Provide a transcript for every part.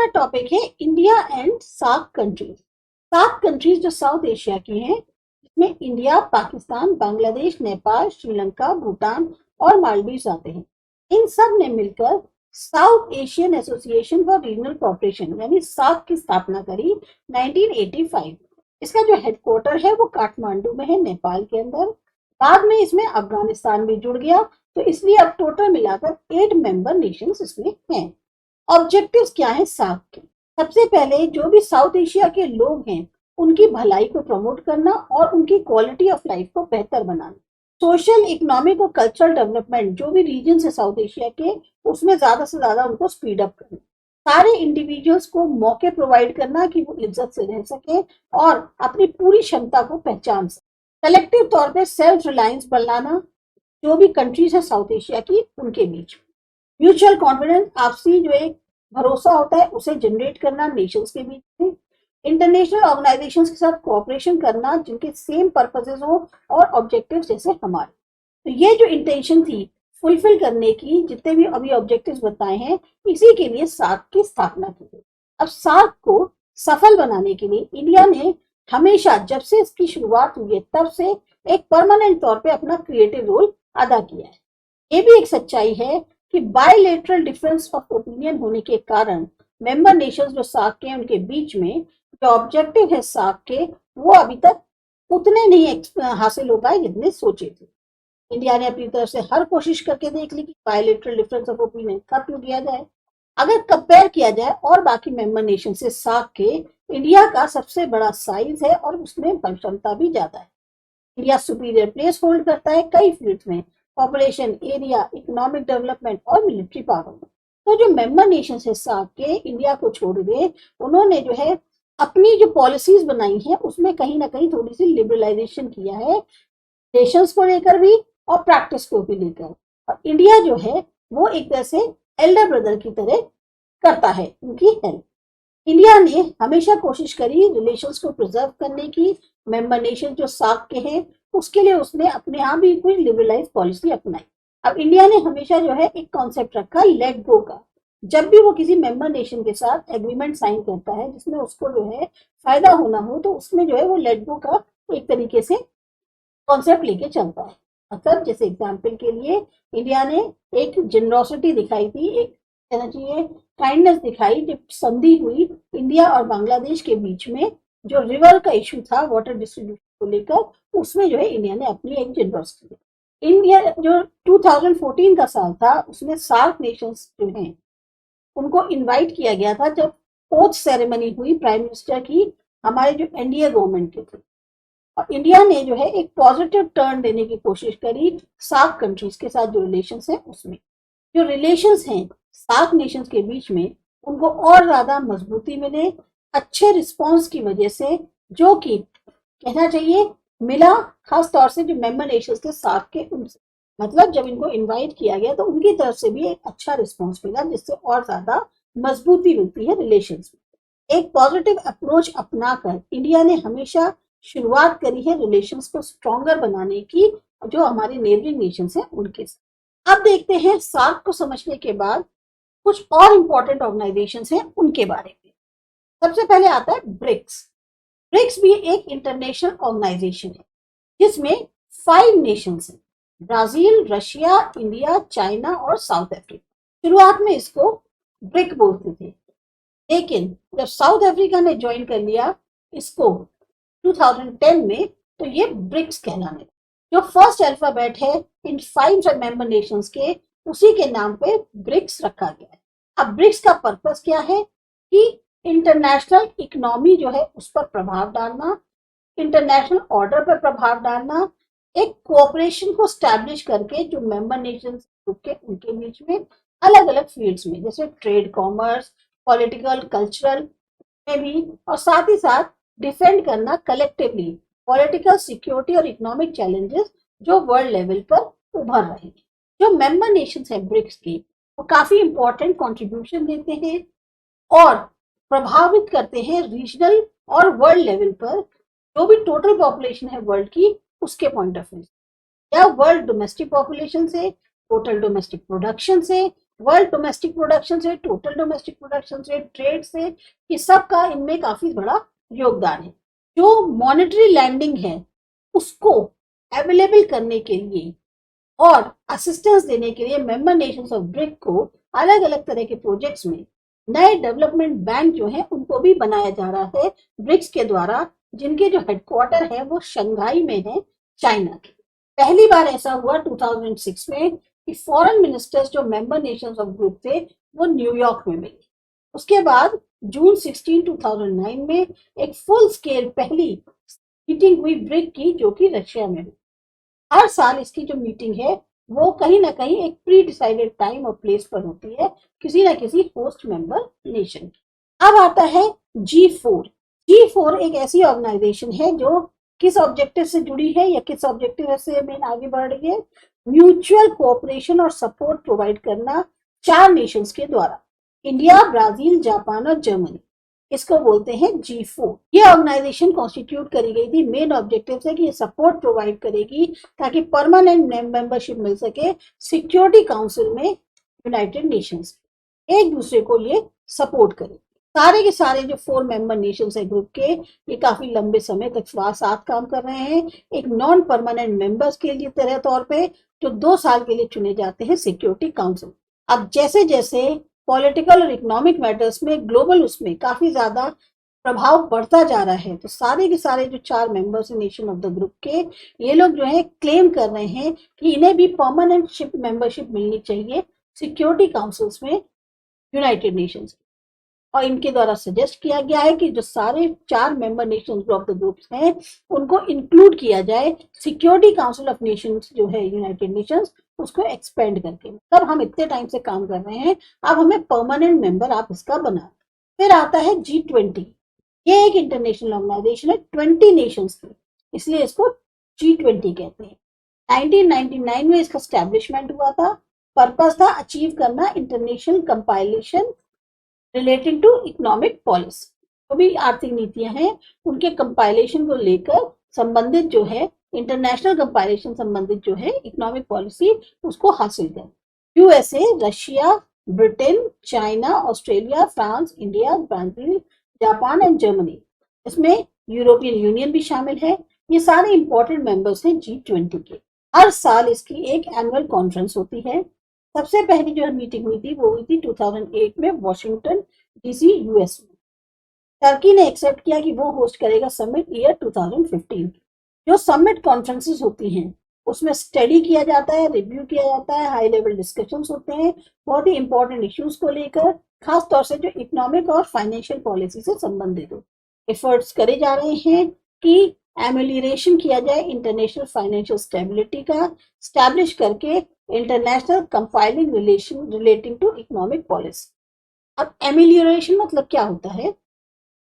हमारा टॉपिक है India and SAARC countries. SAARC countries जो साउथ एशिया की हैं, इसमें इंडिया, पाकिस्तान, बांग्लादेश, नेपाल, श्रीलंका, भूटान और मालदीव आते हैं। इन सब ने मिलकर South Asian Association for Regional Cooperation यानी सार्क की स्थापना करी 1985। इसका जो हेडक्वार्टर है वो काठमांडू में है, नेपाल के अंदर। बाद में इसमें अफगानिस्तान भी जुड़ गया, तो इसलिए अब टोटल मिलाकर 8 मेंबर नेशंस इसमें हैं। ऑब्जेक्टिव्स क्या है सार्क के? सबसे पहले जो भी साउथ एशिया के लोग हैं उनकी भलाई को प्रमोट करना और उनकी क्वालिटी ऑफ लाइफ को बेहतर बनाना। सोशल, इकोनॉमिक और कल्चरल डेवलपमेंट जो भी रीजन है साउथ एशिया के, उसमें ज्यादा से ज्यादा उनको स्पीड अप करना। सारे इंडिविजुअल्स को मौके प्रोवाइड करना कि वो इज्जत से रह सके और अपनी पूरी क्षमता को पहचान सके। कलेक्टिव तौर पे सेल्फ रिलायंस बढ़ाना जो भी कंट्रीज है साउथ एशिया की उनके बीच। म्यूचुअल कॉन्फिडेंस, आपसी जो एक भरोसा होता है उसे जनरेट करना नेशंस के बीच में। इंटरनेशनल ऑर्गेनाइजेशंस के साथ कोऑपरेशन करना जिनके सेम पर्पसेस हो और ऑब्जेक्टिव्स जैसे हमारे। तो ये जो इंटेंशन थी फुलफिल करने की, जितने भी अभी ऑब्जेक्टिव्स बताए हैं, इसी के लिए सार्क की स्थापना की गई। अब सार्क को सफल बनाने के लिए इंडिया ने हमेशा, जब से इसकी शुरुआत हुई है तब से, एक परमानेंट तौर पे अपना क्रिएटिव रोल अदा किया है। ये भी एक सच्चाई है कि बायलैटरल डिफरेंस ऑफ ओपिनियन होने के कारण मेंबर नेशंस जो सार्क के हैं उनके बीच में जो ऑब्जेक्टिव है सार्क के, वो अभी तक उतने नहीं हासिल हो पाए जितने सोचे थे। इंडिया ने अपनी तरफ से हर कोशिश करके देख ली कि बायलैटरल डिफरेंस ऑफ ओपिनियन कब टू किया जाए। अगर कंपेयर किया जाए और बाकी मेंबर नेशन से सार्क के, इंडिया का सबसे बड़ा साइज है और उसमें क्षमता भी ज्यादा है। इंडिया सुपीरियर प्लेस होल्ड करता है कई फील्ड्स में, पॉपुलेशन, एरिया, इकोनॉमिक डेवलपमेंट और मिलिट्री पावर। तो जो मेंबर नेशन है सार्क के, इंडिया को छोड़ के उन्होंने जो है अपनी जो पॉलिसीज बनाई है उसमें कहीं ना कहीं थोड़ी सी लिबरलाइजेशन किया है, नेशंस को लेकर भी और प्रैक्टिस को भी लेकर। और इंडिया जो है वो एक तरह से एल्डर ब्रदर की तरह करता है उनकी हेल्प। इंडिया ने हमेशा कोशिश करी रिलेशंस को प्रिजर्व करने की। मेंबर नेशन जो सार्क के हैं उसके लिए उसने अपने यहाँ भी कोई लिबरलाइज पॉलिसी अपनाई। अब इंडिया ने हमेशा जो है एक कॉन्सेप्ट रखा लेट गो का। जब भी वो किसी मेंबर नेशन के साथ एग्रीमेंट साइन करता है जिसमें उसको जो है फायदा होना हो, तो उसमें जो है वो लेट गो का एक तरीके से कॉन्सेप्ट लेके चलता है। मतलब जैसे एग्जाम्पल के लिए इंडिया ने एक जेनरोसिटी दिखाई थी, एक कहना चाहिए काइंडनेस दिखाई जब संधि हुई इंडिया और बांग्लादेश के बीच में। जो रिवर का इशू था वाटर डिस्ट्रीब्यूशन को लेकर, उसमें जो है इंडिया ने अपनी एक जेनरोसिटी। इंडिया जो 2014 का साल था उसमें सार्क नेशंस जो हैं उनको इनवाइट किया गया था जब ओथ सेरेमनी हुई प्राइम मिनिस्टर की, हमारे जो एनडीए गवर्नमेंट के थे। और इंडिया ने जो है एक पॉजिटिव टर्न देने की कोशिश करी सार्क कंट्रीज के साथ जो रिलेशंस है उसमें। जो रिलेशंस हैं सार्क नेशंस के बीच में उनको और ज्यादा मजबूती मिले अच्छे रिस्पॉन्स की वजह से, जो कि कहना चाहिए मिला खास तौर से जो मेंबर नेशंस थे सार्क के उनसे। मतलब जब इनको इनवाइट किया गया तो उनकी तरफ से भी एक अच्छा रिस्पॉन्स मिला जिससे और ज्यादा मजबूती मिलती है रिलेशंस में। एक पॉजिटिव अप्रोच अपनाकर इंडिया ने हमेशा शुरुआत करी है रिलेशंस को स्ट्रॉन्गर बनाने की जो हमारे नेबरिंग नेशंस हैं उनके साथ। अब देखते हैं सार्क को समझने के बाद कुछ और इंपॉर्टेंट ऑर्गेनाइजेशंस हैं उनके बारे में। सबसे पहले आता है ब्रिक्स। ब्रिक्स भी एक इंटरनेशनल ऑर्गेनाइजेशन है जिसमें 5 नेशंस हैं, ब्राजील, रशिया, इंडिया, चाइना और साउथ अफ्रीका। शुरुआत में इसको ब्रिक बोलते थे, लेकिन जब साउथ अफ्रीका ने ज्वाइन कर लिया इसको 2010 में, तो ये ब्रिक्स कहलाने। जो फर्स्ट अल्फाबेट है इन 5 मेंबर नेशंस के, उसी के नाम पे ब्रिक्स रखा गया है। अब ब्रिक्स का पर्पस क्या है कि इंटरनेशनल इकोनॉमी जो है उस पर प्रभाव डालना, इंटरनेशनल ऑर्डर पर प्रभाव डालना, एक कोऑपरेशन को स्टैब्लिश करके जो मेंबर नेशंस के उनके बीच में अलग अलग फील्ड्स में, जैसे ट्रेड, कॉमर्स, पॉलिटिकल, कल्चरल में भी, और साथ ही साथ डिफेंड करना कलेक्टिवली पॉलिटिकल, सिक्योरिटी और इकोनॉमिक चैलेंजेस जो वर्ल्ड लेवल पर उभर रहे हैं। जो मेंबर नेशंस हैं ब्रिक्स की, वो काफी इंपॉर्टेंट कंट्रीब्यूशन देते हैं और प्रभावित करते हैं रीजनल और वर्ल्ड लेवल पर जो भी टोटल पॉपुलेशन है वर्ल्ड की उसके पॉइंट ऑफ व्यू, या वर्ल्ड डोमेस्टिक पॉपुलेशन से, टोटल डोमेस्टिक प्रोडक्शन से, वर्ल्ड डोमेस्टिक प्रोडक्शन से, टोटल डोमेस्टिक प्रोडक्शन से, ट्रेड से, ये सब का इनमें काफी बड़ा योगदान है। जो मॉनेटरी लैंडिंग है उसको अवेलेबल करने के लिए और असिस्टेंस देने के लिए मेंबर नेशंस ऑफ ब्रिक को अलग अलग तरह के प्रोजेक्ट्स में नए डेवलपमेंट बैंक जो है उनको भी बनाया जा रहा है ब्रिक्स के द्वारा, जिनके जो हेडक्वार्टर है वो शंघाई में है, चाइना के। पहली बार ऐसा हुआ 2006 में कि फॉरेन मिनिस्टर्स जो मेंबर नेशंस ऑफ ग्रुप थे वो न्यूयॉर्क में मिले। उसके बाद जून 16, 2009 में एक फुल स्केल पहली मीटिंग हुई ब्रिक की, जो कि रशिया में हुई। हर साल इसकी जो मीटिंग है वो कहीं ना कहीं एक प्री डिसाइडेड टाइम और प्लेस पर होती है किसी ना किसी होस्ट मेंबर नेशन की। अब आता है G4। G4 एक ऐसी ऑर्गेनाइजेशन है जो किस ऑब्जेक्टिव से जुड़ी है या किस ऑब्जेक्टिव से मेन आगे बढ़ रही है? म्यूचुअल कोऑपरेशन और सपोर्ट प्रोवाइड करना 4 नेशंस के द्वारा, इंडिया, ब्राजील, जापान और जर्मनी। इसको बोलते हैं G4। ये ऑर्गेनाइजेशन कॉन्स्टिट्यूट करी गई थी मेन ऑब्जेक्टिव से कि ये सपोर्ट प्रोवाइड करेगी ताकि परमानेंट मेंबरशिप मिल सके सिक्योरिटी काउंसिल में यूनाइटेड नेशंस, एक दूसरे को ये सपोर्ट करे। सारे के सारे जो 4 मेंबर नेशंस है ग्रुप के, ये काफी लंबे समय तक साथ काम कर रहे हैं एक नॉन परमानेंट मेंबर्स के लिए तरह तौर पे, जो 2 साल के लिए चुने जाते हैं सिक्योरिटी काउंसिल। अब जैसे जैसे पॉलिटिकल और इकोनॉमिक मैटर्स में ग्लोबल उसमें काफी ज्यादा प्रभाव बढ़ता जा रहा है, तो सारे के सारे जो 4 members nation of the group के, ये लोग जो है क्लेम कर रहे हैं कि इन्हें भी परमानेंट मेंबरशिप मिलनी चाहिए सिक्योरिटी काउंसिल्स में यूनाइटेड नेशंस। और इनके द्वारा सजेस्ट किया गया है कि जो सारे 4 member Nations of the groups हैं उनको इंक्लूड किया जाए सिक्योरिटी काउंसिल ऑफ नेशंस जो है यूनाइटेड नेशंस, उसको एक्सपेंड करके। तब हम इतने टाइम से काम कर रहे हैं, अब हमें परमानेंट मेंबर आप इसका बना। फिर आता है G20। ये एक इंटरनेशनल ऑर्गेनाइजेशन है 20 नेशंस की, इसलिए इसको G20 कहते हैं। 1999 में इसका स्टैब्लिशमेंट हुआ था। पर्पस था अचीव करना international compilation relating to economic policy. जो भी आर्थिक नीतियां हैं उनके कंपाइलेशन को लेकर संबंधित जो है इंटरनेशनल कंपाइलेशन संबंधित जो है इकोनॉमिक पॉलिसी, उसको हासिल करें। USA, Russia, Britain, China, Australia, France, India, Brazil, Japan and Germany, इसमें यूरोपियन यूनियन भी शामिल है। ये सारे इंपॉर्टेंट मेंबर्स हैं G20 के। हर साल इसकी एक एनुअल कॉन्फ्रेंस होती है। सबसे पहली जो मीटिंग हुई थी वो हुई थी 2008 में वॉशिंगटन डीसी, यूएस में। टर्की ने एक्सेप्ट किया कि वो होस्ट करेगा समिट ईयर 2015। जो समिट कॉन्फ्रेंसेस होती हैं उसमें स्टडी किया जाता है, रिव्यू किया जाता है, हाई लेवल डिस्कशंस होते हैं बहुत ही इंपॉर्टेंट इश्यूज को लेकर, खास तौर से जो इकोनॉमिक और फाइनेंशियल पॉलिसी से संबंधित हो। एफर्ट्स करे जा रहे हैं कि एमेलियरेशन किया जाए इंटरनेशनल फाइनेंशियल स्टेबिलिटी का, स्टैब्लिश करके international compiling relation relating to economic policy. अब एमेलियरेशन मतलब क्या होता है?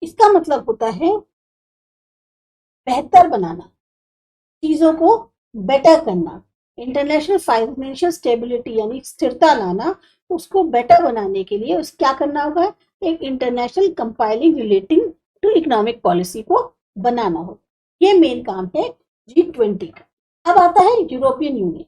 इसका मतलब होता है बेहतर बनाना, चीजों को बेटर करना, इंटरनेशनल फाइनेंशियल स्टेबिलिटी यानी स्थिरता लाना, उसको बेटर बनाने के लिए उस क्या करना होगा? एक international compiling relating to economic policy को बनाना होगा। ये मेन काम है G20 का। अब आता है यूरोपियन यूनियन।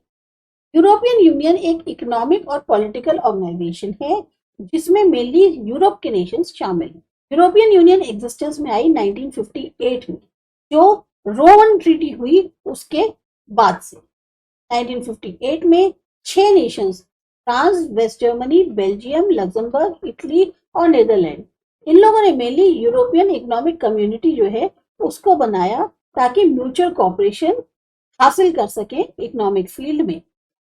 यूरोपियन यूनियन एक इकोनॉमिक और पॉलिटिकल ऑर्गेनाइजेशन है जिसमें मेनली यूरोप के नेशंस शामिल हैं। यूरोपियन यूनियन एग्जिस्टेंस में आई 1958 में, जो रोमन ट्रीटी हुई उसके बाद से। 1958 में 6 nations, France, West Germany, Belgium, Luxembourg, Italy और नीदरलैंड, इन लोगों ने मेनली यूरोपियन इकोनॉमिक कम्युनिटी जो है उसको बनाया ताकि म्यूचुअल कोऑपरेशन हासिल कर सके इकोनॉमिक फील्ड में,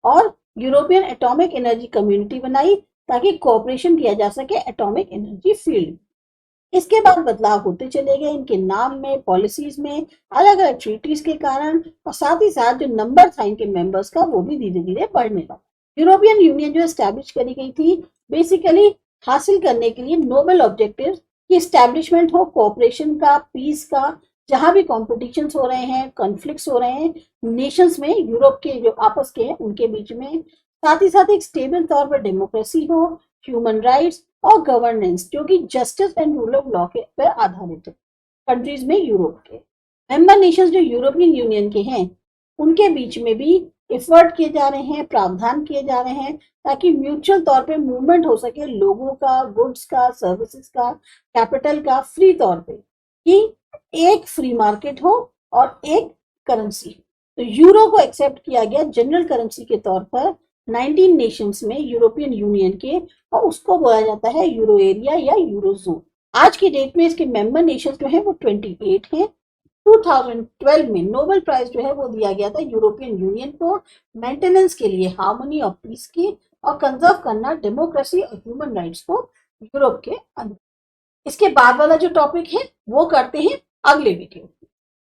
और यूरोपियन एटॉमिक एनर्जी कम्युनिटी बनाई ताकि कोऑपरेशन किया जा सके एटॉमिक एनर्जी फील्ड में। इसके बाद बदलाव होते चले गए इनके नाम में, पॉलिसीज में, अलग अलग ट्रीटीज के कारण, और साथ ही साथ जो नंबर था इनके मेंबर्स का वो भी धीरे धीरे बढ़ने लगा। यूरोपियन यूनियन जो एस्टैब्लिश करी गई थी बेसिकली हासिल करने के लिए नोबल ऑब्जेक्टिव की एस्टैब्लिशमेंट हो, कोऑपरेशन का, पीस का, जहां भी कॉम्पिटिशन हो रहे हैं, कॉन्फ्लिक्ट्स हो रहे हैं नेशंस में, यूरोप के जो आपस के हैं उनके बीच में, साथ ही साथ एक स्टेबल तौर पर डेमोक्रेसी हो, ह्यूमन राइट्स और गवर्नेंस जो कि justice and rule of law के पर आधारित है कंट्रीज में यूरोप के। मेंबर नेशंस जो यूरोपियन यूनियन के हैं उनके बीच में भी एफर्ट किए जा रहे हैं, प्रावधान किए जा रहे हैं, ताकि म्यूचुअल तौर पे मूवमेंट हो सके लोगों का, गुड्स का, सर्विसेज का, कैपिटल का, फ्री तौर पे, कि एक फ्री मार्केट हो और एक करेंसी। तो यूरो को एक्सेप्ट किया गया जनरल करेंसी के तौर पर 19 नेशंस में यूरोपियन यूनियन के, और उसको बोला जाता है यूरो एरिया या यूरोजोन। आज की डेट में इसके मेंबर नेशन जो है वो 28 हैं। 2012 में नोबेल प्राइज जो है वो दिया गया था यूरोपियन यूनियन को, मेंटेनेंस के लिए, हार्मनी ऑफ पीस की, और कंजर्व करना डेमोक्रेसी और ह्यूमन राइट्स को यूरोप के अंदर। इसके बाद वाला जो टॉपिक है वो करते हैं अगले वीडियो।